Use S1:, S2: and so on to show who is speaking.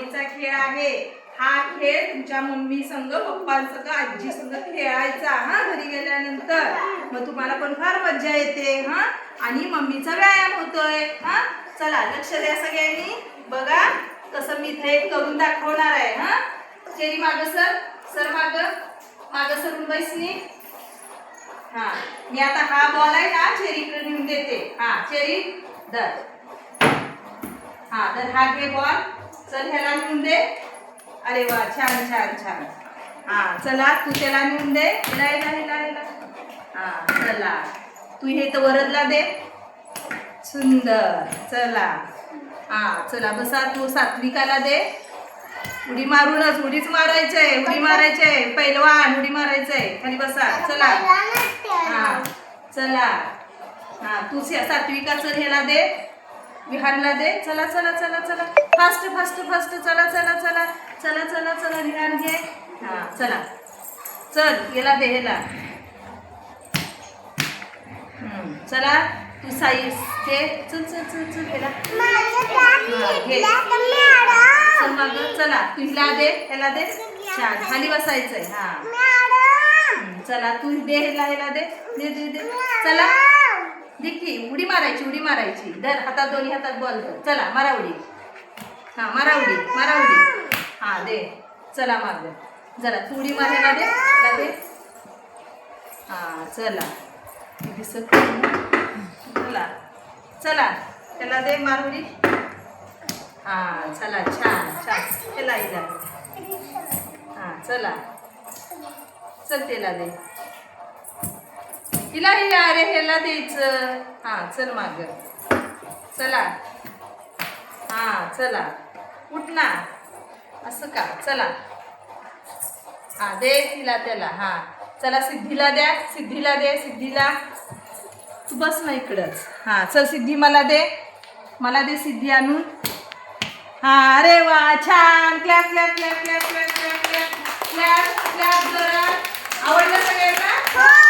S1: आवडीचा खेळ आहे। हा खेळ तुमच्या मम्मी संग, पप्पांसंग, आजी संग खेळायचा हा घरी गेल्यानंतर। मग तुम्हाला पण फार मजा येते हा, आणि मम्मीचा व्यायाम होतोय हा। चला लक्ष द्या सगळ्यांनी, बघा कसं मी इथे करून दाखवणार आहे हा। चेरी मागं सर, सर मागं, मागं सरून बैसनी। हा मी आता हा बॉल आहे ना चेरीकडे नेऊन देते। हा चेरी धर, हा तर हा घे बॉल, चल ह्याला नेऊन दे। अरे वा छान छान छान। हा चला तू त्याला नेऊन दे, हिला हिला हिला हिला। हा चला तू हे तर वरदला दे, सुंदर। चला हा चला बसा, तू सात्विकाला दे। उडी मारूनच, उडीच मारायचंय, उडी मारायचंय, पहिलवान उडी मारायचंय, खाली बसा। चला हा चला, हा तू सात्विकाचं ह्याला दे, विहानला दे। चला चला चला चला, फास्ट फास्ट फास्ट, चला चला चला चला चला चला, विहान घे। हा चला चल याला दे, ह्याला। चला तू साई घे, चल चल चल चल ह्याला घे। चल मग चला तू हिला दे, ह्याला दे, छान खाली बसायचंय। हा चला तू दे, ह्याला ह्याला दे दे दे दे। चला देखी उडी मारायची, उडी मारायची, धर हातात, दोन्ही हातात बॉल धर। चला मारा उडी, हा मारा उडी, मारा उडी। हा दे, चला मार, चला तू उडी मार, ह्याला दे, ह्याला दे। हा चला दिसत चला चला त्याला दे, मार उडी। हा चला छान छान, ह्याला हिला। हा चला चल त्याला दे, हिला हिला, अरे ह्याला द्यायचं। हा चल माग, चला हा चला उठ ना, असं का, चला हा दे तिला त्याला। हा चला सिद्धीला द्या, सिद्धीला दे, सिद्धीला तू बस ना इकडंच। हा चल सिद्धी मला दे, मला दे सिद्धी आणून। हा अरे वा छान, clap clap clap clap clap clap clap clap clap जरा। आवडलं सगळ्यांना?